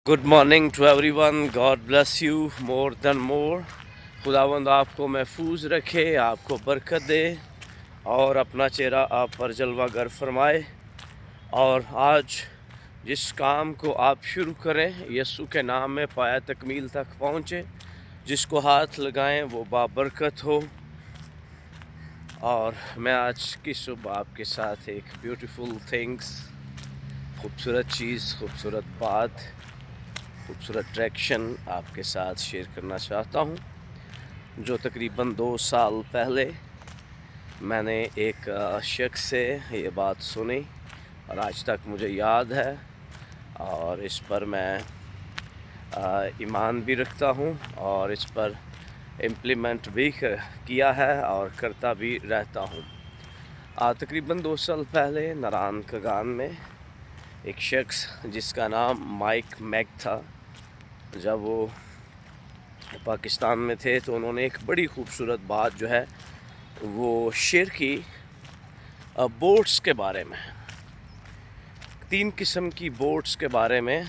Good morning to everyone. God bless you more than more. खुदावंद आपको महफूज रखे, आपको बरकत दे और अपना चेहरा आप पर जलवा गर फरमाए. और आज जिस काम को आप शुरू करें यीशु के नाम में पाया तकमील तक पहुँचे. जिसको हाथ लगाएं वो बाबरकत हो. और मैं आज की सुबह आपके साथ एक ब्यूटीफुल थिंग्स, खूबसूरत चीज़, खूबसूरत बात, खूबसूरत ट्रैक्शन आपके साथ शेयर करना चाहता हूँ. जो तकरीबन 2 साल पहले मैंने एक शख्स से ये बात सुनी और आज तक मुझे याद है और इस पर मैं ईमान भी रखता हूँ और इस पर इम्प्लीमेंट भी किया है और करता भी रहता हूँ. तकरीबन 2 साल पहले नारान कगान में एक शख्स जिसका नाम माइक मैग था, जब वो पाकिस्तान में थे तो उन्होंने एक बड़ी खूबसूरत बात जो है वो शेयर की बोट्स के बारे में. 3 किस्म की बोट्स के बारे में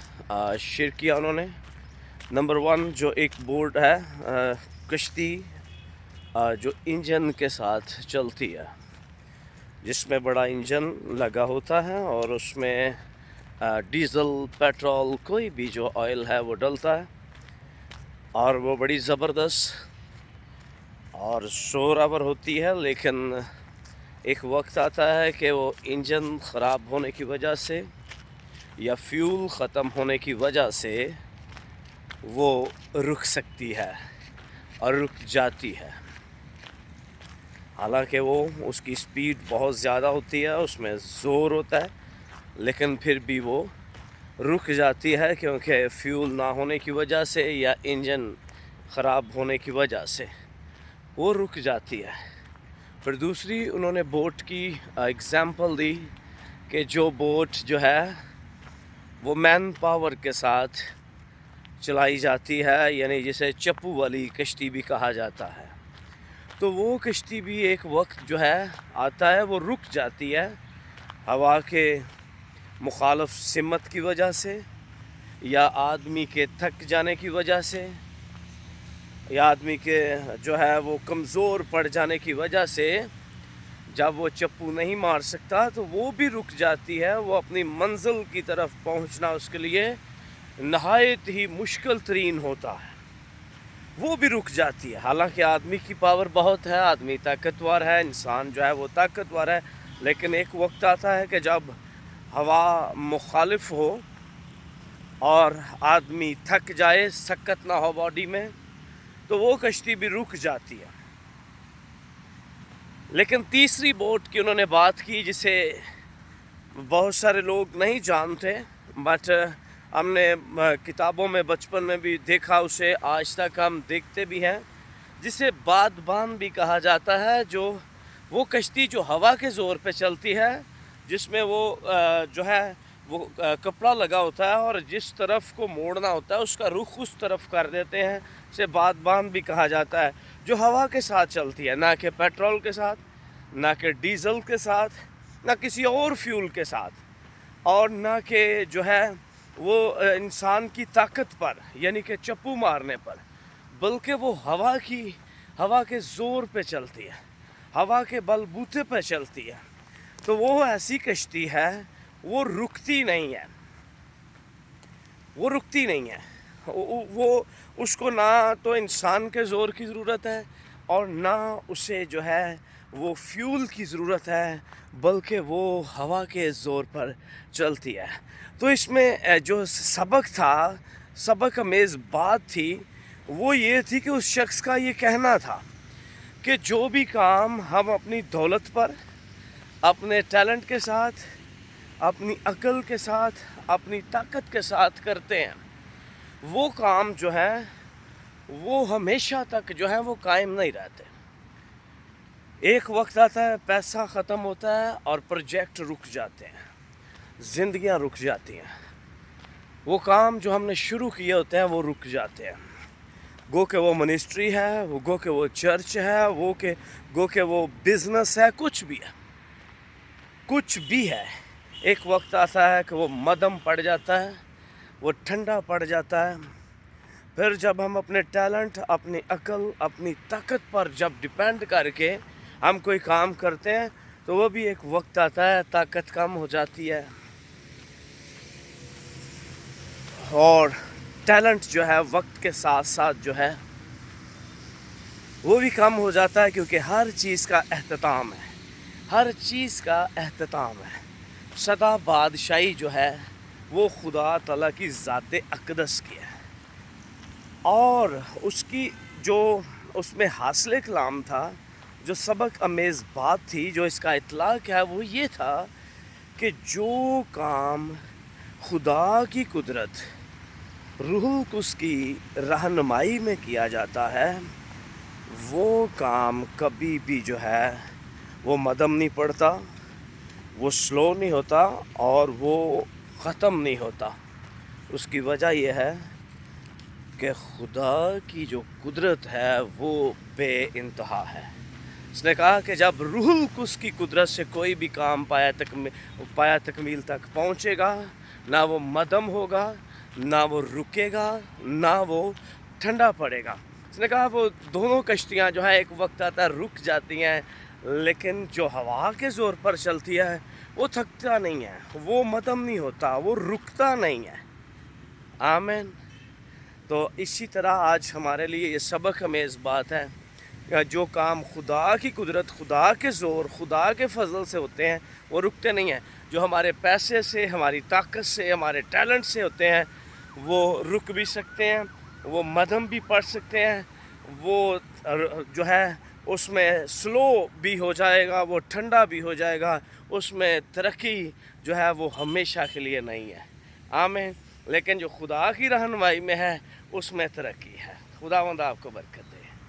शेयर किया उन्होंने. नंबर 1 जो एक बोट है कश्ती जो इंजन के साथ चलती है, जिसमें बड़ा इंजन लगा होता है और उसमें डीज़ल, पेट्रोल, कोई भी जो ऑयल है वो डलता है और वो बड़ी ज़बरदस्त और शोरावर होती है. लेकिन एक वक्त आता है कि वो इंजन ख़राब होने की वजह से या फ्यूल ख़त्म होने की वजह से वो रुक सकती है और रुक जाती है. हालांकि वो उसकी स्पीड बहुत ज़्यादा होती है, उसमें ज़ोर होता है, लेकिन फिर भी वो रुक जाती है क्योंकि फ्यूल ना होने की वजह से या इंजन ख़राब होने की वजह से वो रुक जाती है. फिर दूसरी उन्होंने बोट की एग्ज़ाम्पल दी कि जो बोट जो है वो मैन पावर के साथ चलाई जाती है, यानी जिसे चप्पू वाली कश्ती भी कहा जाता है. तो वो कश्ती भी एक वक्त जो है आता है वो रुक जाती है हवा के मुखालफ सिमत की वजह से या आदमी के थक जाने की वजह से या आदमी के जो है वो कमज़ोर पड़ जाने की वजह से. जब वो चप्पू नहीं मार सकता तो वो भी रुक जाती है. वो अपनी मंजिल की तरफ पहुंचना उसके लिए नहायत ही मुश्किल तरीन होता है, वो भी रुक जाती है. हालांकि आदमी की पावर बहुत है, आदमी ताकतवर है, इंसान जो है वो ताकतवर है, लेकिन एक वक्त आता है कि जब हवा मुखालिफ हो और आदमी थक जाए, सकत ना हो बॉडी में, तो वो कश्ती भी रुक जाती है. लेकिन तीसरी बोट की उन्होंने बात की जिसे बहुत सारे लोग नहीं जानते, बट हमने किताबों में बचपन में भी देखा, उसे आज तक हम देखते भी हैं, जिसे बादबान भी कहा जाता है. जो वो कश्ती जो हवा के ज़ोर पे चलती है, जिसमें वो जो है वो कपड़ा लगा होता है और जिस तरफ को मोड़ना होता है उसका रुख उस तरफ कर देते हैं, इसे बादबान भी कहा जाता है. जो हवा के साथ चलती है, ना कि पेट्रोल के साथ, ना कि डीज़ल के साथ, ना किसी और फ्यूल के साथ, और ना कि जो है वो इंसान की ताकत पर यानी कि चप्पू मारने पर, बल्कि वो हवा के ज़ोर पे चलती है, हवा के बलबूते पे चलती है. तो वो ऐसी कश्ती है, वो रुकती नहीं है, वो रुकती नहीं है. वो उसको ना तो इंसान के ज़ोर की ज़रूरत है और ना उसे जो है वो फ्यूल की ज़रूरत है, बल्कि वो हवा के ज़ोर पर चलती है. तो इसमें जो सबक अमेज़ बात थी वो ये थी कि उस शख्स का ये कहना था कि जो भी काम हम अपनी दौलत पर, अपने टैलेंट के साथ, अपनी अक्ल के साथ, अपनी ताकत के साथ करते हैं, वो काम जो है वो हमेशा तक जो है वो कायम नहीं रहते. एक वक्त आता है, पैसा ख़त्म होता है और प्रोजेक्ट रुक जाते हैं, ज़िंदगियां रुक जाती हैं, वो काम जो हमने शुरू किए होते हैं वो रुक जाते हैं. गो के वो मिनिस्ट्री है, वो गो के वो चर्च है, गो के वो बिज़नेस है, कुछ भी है. एक वक्त आता है कि वो मदम पड़ जाता है, وہ ٹھنڈا پڑ جاتا ہے. پھر جب ہم اپنے ٹیلنٹ، اپنی عقل، اپنی طاقت پر جب ڈیپینڈ کر کے ہم کوئی کام کرتے ہیں تو وہ بھی ایک وقت آتا ہے طاقت کم ہو جاتی ہے، اور ٹیلنٹ جو ہے وقت کے ساتھ ساتھ جو ہے وہ بھی کم ہو جاتا ہے، کیونکہ ہر چیز کا اختتام ہے، ہر چیز کا اختتام ہے. سدا بادشاہی جو ہے وہ خدا تعالیٰ کی ذات اقدس کی ہے، اور اس کی جو اس میں حاصل کلام تھا، جو سبق امیز بات تھی، جو اس کا اطلاق ہے، وہ یہ تھا کہ جو کام خدا کی قدرت، روح القدس کی رہنمائی میں کیا جاتا ہے، وہ کام کبھی بھی جو ہے وہ مدم نہیں پڑتا، وہ سلو نہیں ہوتا، اور وہ ختم نہیں ہوتا. اس کی وجہ یہ ہے کہ خدا کی جو قدرت ہے وہ بے انتہا ہے. اس نے کہا کہ جب روح القدس کی قدرت سے کوئی بھی کام پایا تکمیل تک پہنچے گا، نہ وہ مدم ہوگا، نہ وہ رکے گا، نہ وہ ٹھنڈا پڑے گا. اس نے کہا وہ دونوں کشتیاں جو ہیں ایک وقت آتا ہے رک جاتی ہیں، لیکن جو ہوا کے زور پر چلتی ہے وہ تھکتا نہیں ہے، وہ مدم نہیں ہوتا، وہ رکتا نہیں ہے. آمین. تو اسی طرح آج ہمارے لیے یہ سبق امیز بات ہے کہ جو کام خدا کی قدرت، خدا کے زور، خدا کے فضل سے ہوتے ہیں وہ رکتے نہیں ہیں. جو ہمارے پیسے سے، ہماری طاقت سے، ہمارے ٹیلنٹ سے ہوتے ہیں وہ رک بھی سکتے ہیں، وہ مدھم بھی پڑ سکتے ہیں، وہ جو ہے اس میں سلو بھی ہو جائے گا، وہ ٹھنڈا بھی ہو جائے گا. اس میں ترقی جو ہے وہ ہمیشہ کے لیے نہیں ہے. آمین. لیکن جو خدا کی رہنمائی میں ہے اس میں ترقی ہے. خداوند آپ کو برکت دے.